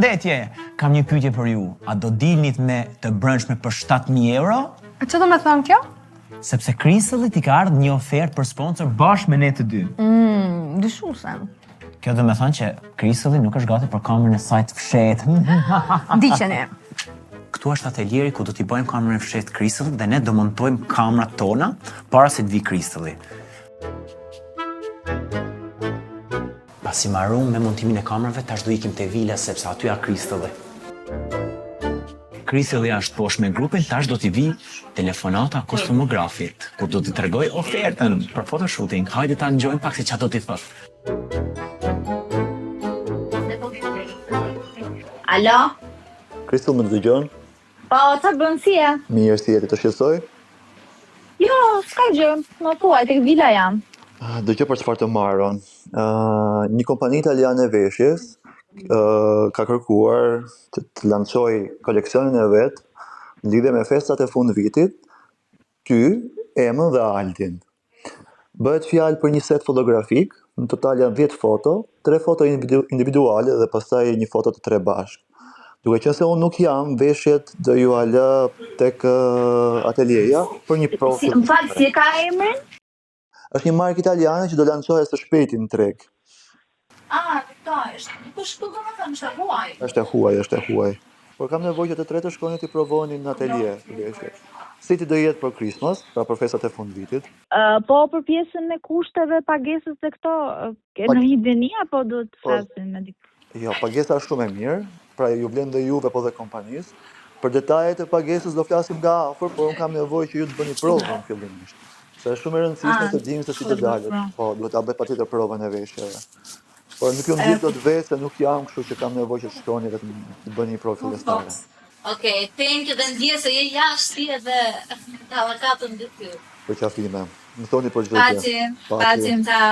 Përshëndetje, kam një pyetje për ju. A do dilnit me të brëndshme për 7.000 euro? A që do me thënë kjo? Sepse Crystallit i ka ardhur një ofertë për sponsor bashkë me ne të dy. Dyshuesem. Kjo do me thënë që Crystalli nuk është gati për kamerën e saj të fshehtë. Ndiqeni. Këtu është atelieri ku do t'i bëjmë kamerën e fshehtë Crystallit dhe ne do montojmë kamerat tona para se të vi Crystalli. Pasi marrum me montimin e kamerave, tash do ikim te vila sepse aty ka Crystalli. Crystalli është poshtë me grupin, tash do t'i vi telefonata kostumografit, kur do t'i tregoj ofertën për photoshooting. Hajde ta ngjojmë pak se çfarë do t'i thosh. Alo? Crystal, më dëgjon? Po, ta bën si e? Mirë, si jeti, të shqetësoj? Jo, s'ka gjë, më thuaj, tek vila jam. Dëgjoj për çfarë të marron. Një kompani italiane veshjes ka kërkuar të lançoj koleksionin e vet në lidhje me festat e fund vitit, ty, Emën dhe Aldin. Bëhet fjalë për një set fotografik, në total janë 10 foto, 3 foto individuale dhe pastaj një foto të 3 bashkë. Duke qenë se unë nuk jam, veshjet do ju lë tek atelieja për një provë. Më fal, si e ka emrin? Është një markë italiane që do lançohet së shpejti në treg. Kuptoj, po shkoj domethënë është e huaj. Është e huaj. Por kam nevojë që të tre të shkoni të provoni në atelie veshjet. Si ti do jetë për Christmas, pra për festat e fundvitit? Po për pjesën e kushteve, pagesës e këto, ke në një deni apo do të flasim me dikë? Jo, pagesa është shumë e mirë, pra ju vlen dhe juve po dhe kompanisë. Për detajet e pagesës do flasim nga afër, por unë kam nevojë që ju të bëni provën fillimisht. Se është shumë e rëndësishme të dimë se si të dalet. Po, duhet ta bëj patjetër provën e veshjeve. Por nuk ju ndih dot vetë se nuk jam, kështu që kam nevojë që të shkoni dhe të bëni një provë fillestare. Okej, thank you dhe ndje se je jashtë edhe tallakatën dy ty. Për qafime. Më thoni për çdo gjë. Pacim ta.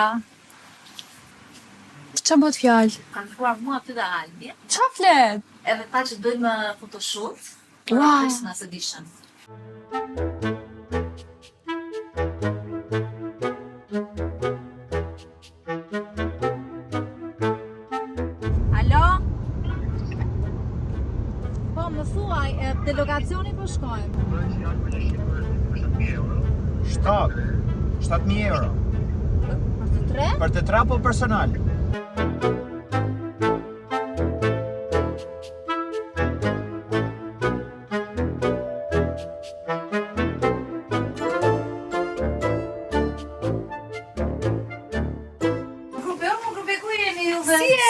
Ç'a bëhet fjalë? Kanë thuar mua ty dhe Albi. Ç'a flet? Edhe ta që bëjmë photoshoot. Wow. Christmas edition. Alo? Po, më thuaj, te lokacioni po shkojmë. 7.000 euro. Për të tre? Për të tre apo personal?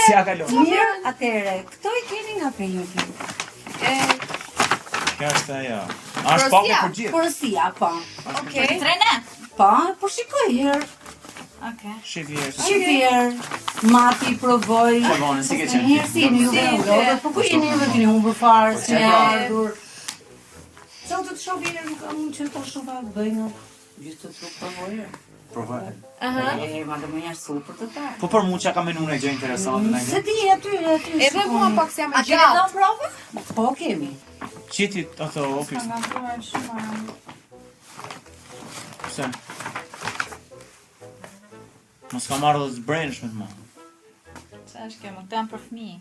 Si a kalon? Mirë, atëre, këto I keni nga Prenjoti. Kjo është ajo. Është paku për gjithë. Porosia, po. Okej. Trene? Po, po shikoj herë. Okej. Shifir, mati provoj. Provoni, si ke qenë? Herë si në juve, po ku jeni edhe keni humbur fare, si e ardhur. Sa të shoh herë nuk kam që të shoh të bëj në gjithë të provoj. Provoj. Ma do më jash super të ta. Po për mua çka ka menuar një gjë interesante Se ti aty. Edhe mua pak se jam e A keni gjatë. dhënë provë? Po kemi. Qiti ato opis. Pse? Mos ka marrë të brendshme të mua. Sa është kjo, më këtan për fëmijë.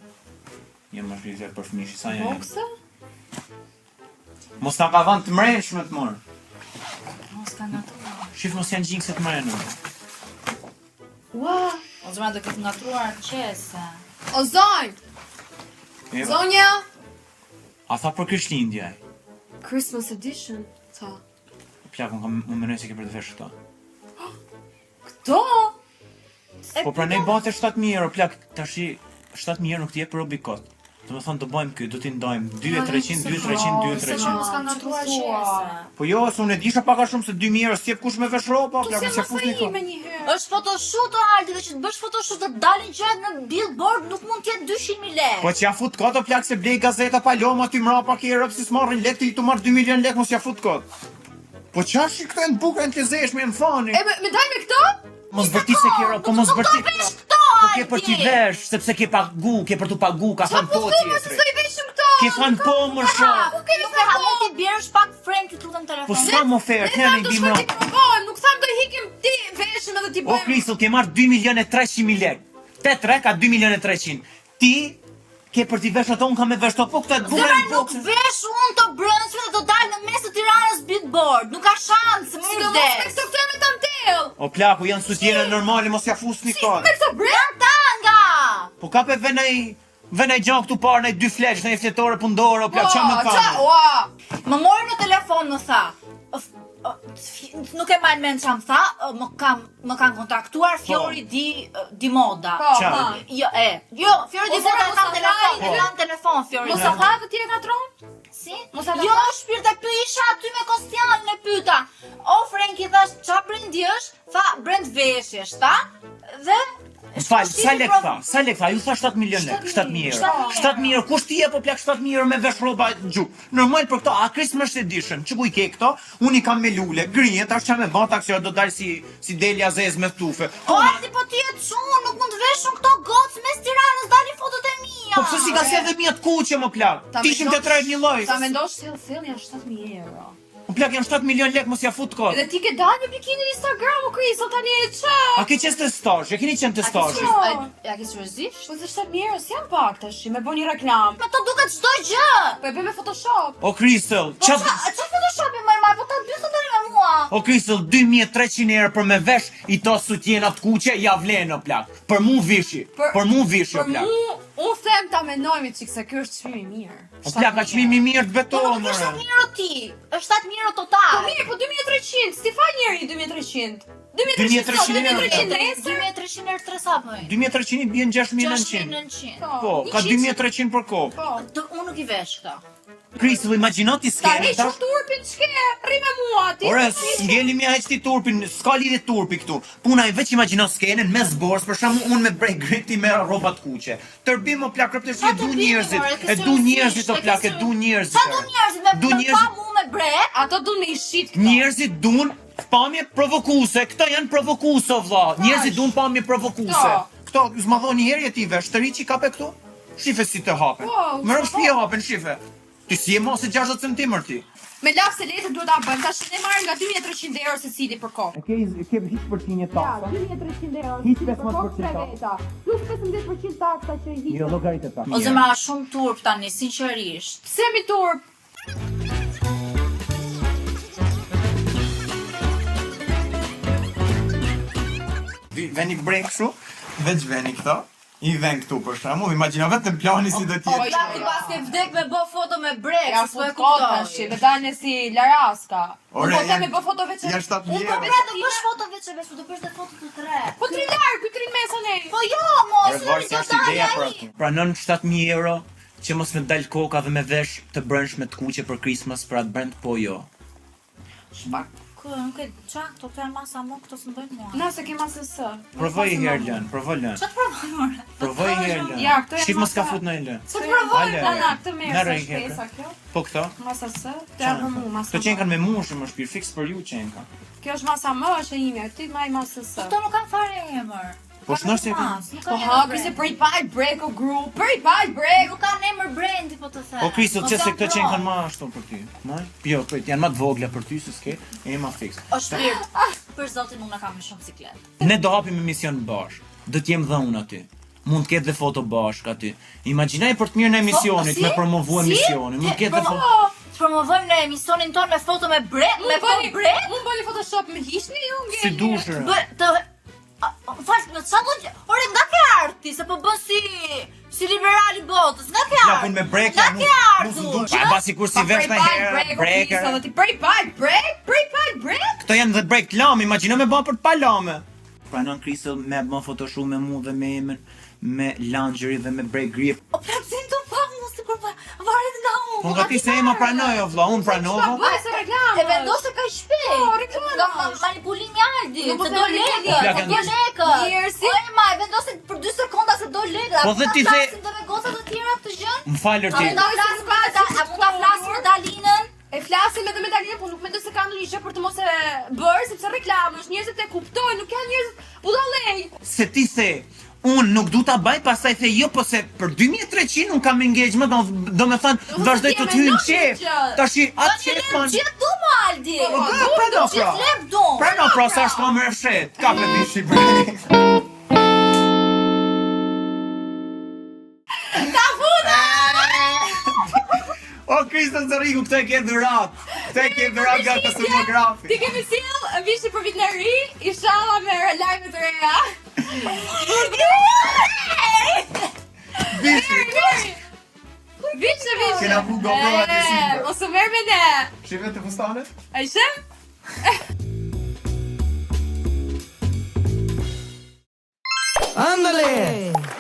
Jo më shpizet për fëmijë sa janë. Bokse? Mos ta ka dhënë të mrenshme të morë. Mos ka natruar. Shif mos janë gjikse të mrenshme. Ua, o zëma do këtë natruar qese. O zonj! Zonja! A tha për Krishtlindje. Christmas edition. Ta. Plakun kam më mendoj se ke për të vesh këto. Këto? Po pranej bate 7.000 euro, plak, tashi 7.000 euro nuk t'i jep për robi kot. Do të thonë të bëjmë këtë, do t'i ndajmë 2.300, 2.300, 2.300. Mos ka natruar qese. Po jo, se unë e disha pak a shumë se 2.000 euro s'jep kush me vesh roba, plak, mos ja fusni kot. Është photoshoot o Aldi dhe që të bësh photoshoot të dalin gjërat në billboard nuk mund t'jetë 200.000 lekë. Po që ja fut kot o plak se blej gazeta Paloma ty mrapa ki Europë si s'marrin lekë ti tu marr 2 milion lekë mos ja fut kot. Po çash i këto në bukën të lezeshme më thoni. Me daj me këto? Mos bërti se ke po mos bërti. Po ke për t'i vesh, sepse ke pagu, ke për t'u pagu, ka thënë po tjetri. I veshëm këto? Ke thënë po më shumë. Nuk e halli ti bjerësh pak frame ti lutem telefon. Po s'kam ofertë, janë i bimra. Nuk tham do hikim ti veshëm edhe ti O Crystal, ke marrë 2.300.000 lekë. Te tre ka 2.300.000. Ti Ke për t'i vesh ato, unë kam me vesh to, po këta të Zemra buren nuk vesh unë të brëndshme dhe do dalë në mes të Tiranës billboard. Nuk ka shansë, më Sidomos me vdes. këto këto tantel. O plaku, janë sutjene normale, mos ja fusni Me këto. këto brand. Janë tanga. Po ka pe venaj gjan këtu parë, nej 2 flesh, nej fletore pundore, o plak, qa me thamë? Ua. Më mori në telefon më tha. Nuk e majnë mend çam tha, më kanë kontaktuar Fiori di moda. Po, Qa? ha. Jo, Fiori di Mos e moda mos ka e telefon, dajnë. kanë telefon Fiori. Mos di e moda. tha të tjerë katron? Si? Mos e tha. Jo, shpirte isha aty me Kostianin e pyeta. O Frenki thash, qa brendi është? Tha, brend veshjesh, ta? Dhe Fal, sa lek tha, ju tha 7 milion lek, 7.000 euro. 7.000 euro, kush ti e po plak 7.000 euro me vesh rroba gjuk. Normal për këto, a Christmas edition, që ku i ke këto? Unë i kam me lule, grinje, tash qa me bën taksior do dalë si Delia Zez me tufe. O, arti po ti e çun, nuk mund të veshun këto gocë mes Tiranës, dalin fotot e mia. Po pse si ka se dhe mia të kuqe më plak? Ta Tishim mendosh- të trajt një lloj. Ta mendosh thell janë 7.000 euro. Po plak janë 7 milion lek, mos ja fut kot. Edhe ti ke dalë një bikini në Instagram, o Chris, o tani e ç'a? A ke qenë të stazh? E keni qenë të stazh? Ja ke seriozisht? Po se 7.000 euro s'janë pak tash, me bën një reklam. Me të duket çdo gjë. Po e bëj me Photoshop. O Crystal, Po qa... çfarë photoshopi më marr, po ta bythën tani me mua. O Crystal, 2300 euro për me vesh i to sutjena të kuqe, ja vlen o plak. Për mu vishi, për mu vishi o Për plak. mu, unë them ta menojmë çik se ky është çmimi i mirë. O plak, ka qmimi mirë të Po betonë, nuk është more. 7.000 euro ti, është 7.000 euro Po total. mirë, po 2300, si fa njeri 2300? 2300 euro. 2.300 euro 3 sa bëjnë? 2300 i bjen 6900. 6.900. Po, ka 2300 për kokë. Po. Unë nuk i vesh këto. Crystal, imagjino ti Ta skene heq turpin çke, rri me mua ti. Ore, ngeli mi heq ti turpin, s'ka lidhje turpi këtu. Puna e veç imagjino skenen me zbors, për shembull unë me break griti me rroba të kuqe. Tërbim o plak rreptesh e du njerëzit, e du njerëzit o plak, e du njerëzit. Sa du njerëzit me Du pa njerëzit. mu me brek? Ato duan me i shit këto. Njerëzit dun pamje provokuese, këto janë provokuese o vlla. Njerëzit dun pamje provokuese. Këto, s'ma dhoni herë ti vesh, të riçi ka pe këtu? Shife si të hapen. Po, Më rëmë shpije hapen, shife. Ti si e mos e 60 centimetër ti. Me lapse letë duhet ta bëjmë. Tash ne marrim nga 2300 euro secili për kokë. Ke hiç për ti një taksa. 2300 euro. Hiç secili për 15% kokë, tre veta. Plus 15% taksa që hiq. Jo llogaritë ta. O zemra shumë turp tani, sinqerisht. Pse mi turp? Veni break kështu, veç veni këto. I ven këtu për shembull, imagjino vetëm plani si do të Po jetë. ja ti pas ke vdek me bë foto me brek, Ja s'po e fut kokë tash, kuptoj. me dalë si Laraska. Ore, Po te janë- me bë foto veç. Janë 7.000 Unë po euro. bre do bësh foto veç e veç, do bësh dhe foto të tre. Po tri larg, ky tri mesa ne. Po jo, mos, Ore, varsi do është ideja për dalë atë. Pranon 7.000 euro që mos me dal koka dhe me vesh të brendshme të kuqe për Christmas për atë brend, po jo. Shpak, nuk e qa, këto janë masa mo, këto së ndojnë mua. Na se ke masë së. Provoj herë lën, provoj lën. Qa të provoj, more? Provoj herë lën. Ja, këto janë Shif mos ka masa- fut në lën. Qa të provoj, Ale. Na, këtë merr Merre sa i ke, shpesa kjo. Po këto? Masa së, të japë mu masa. Këto qenë kanë me mushë më shpirë, fix për ju qenë kanë. Kjo është masa më, është e imja, ti maj masa së. Këto nuk kanë fare emër. Po s'nosh se kanë. Po ha, krise break by break o group, break by break. Nuk kanë emër brendi, po të them. Po Kristo, Mos që se janë këto pro. qenë kanë ma ashtu për ty. Maj? Jo, po janë ma të vogla për ty se s'ke, e ma fix. O shpirt, për zotin unë kam në shumë ciklet. Ne do hapim emision bashkë. Do t'jem dhe unë aty. Mund t'ketë dhe foto bashkë aty. Imagjinaj për të mirën e emisionit, me promovu emisionin. Mund t'ketë dhe foto. Të promovojmë në emisionin tonë me foto me brek, me po brek. Unë bëni Photoshop me hiqni ju nge. Si dushër. Bë, të... Falë, në qa do gjë... Ore, nga ke arti, se po bën si liberali botës, nga ke Plakun arti. me brek, Nga nuk ke nuk artur. Pa si kur si vesh me herë, breaker. Sa do ti break by break. Këto janë dhe break të lame, imagjino me bën për të pa lame. Pranon Crystal me bën photoshoot me mu dhe me emën, me lingerie dhe me break grip. O plakësin të pak, mu si kur varet nga unë. Po nga ti se ema pranoj o vlla, unë pranova. Bëj se reklamë. E vendose ka shpejt. Po, reklamë. Nga manipulimi Aldi, Nuk po se them do lekë, lekë, plak se janë do njerëz. lekë. Njerëzi. Po Ema, e vendose për 2 sekonda se do lekë. Po dhe ti the- flasim dhe me goca të tjera këtë gjën? Më falër A ti. mund ta flasim me Dalinën? E flasim edhe me Dalinë, po nuk mendoj se ka ndonjë gjë për të mos e bërë, sepse reklamë është, njerëzit e kuptojnë, nuk janë njerëz budallej. Se ti the, unë nuk du ta baj, pastaj the jo, po se për 2300 unë kam engagement, do me thënë, vazhdoj të të hynë qef. Tashi, atë qef man. Gjithë du më Aldi. Po, prano, Gjithë pra. lep du. Prano, pra, sa është më fshet, ka për të Shqipëri. Ta futa O Kristën Zariku, këtë e ke dhurat. Këtë e ke dhurat nga kosmografi. Ti kemi sill vishë për vitin e ri, inshallah me lajme të reja. Bishi. Vishë. Kena vu gopro atë si. Mos u merr me ne. Shive të fustanet? A ishe? ¡Ándale!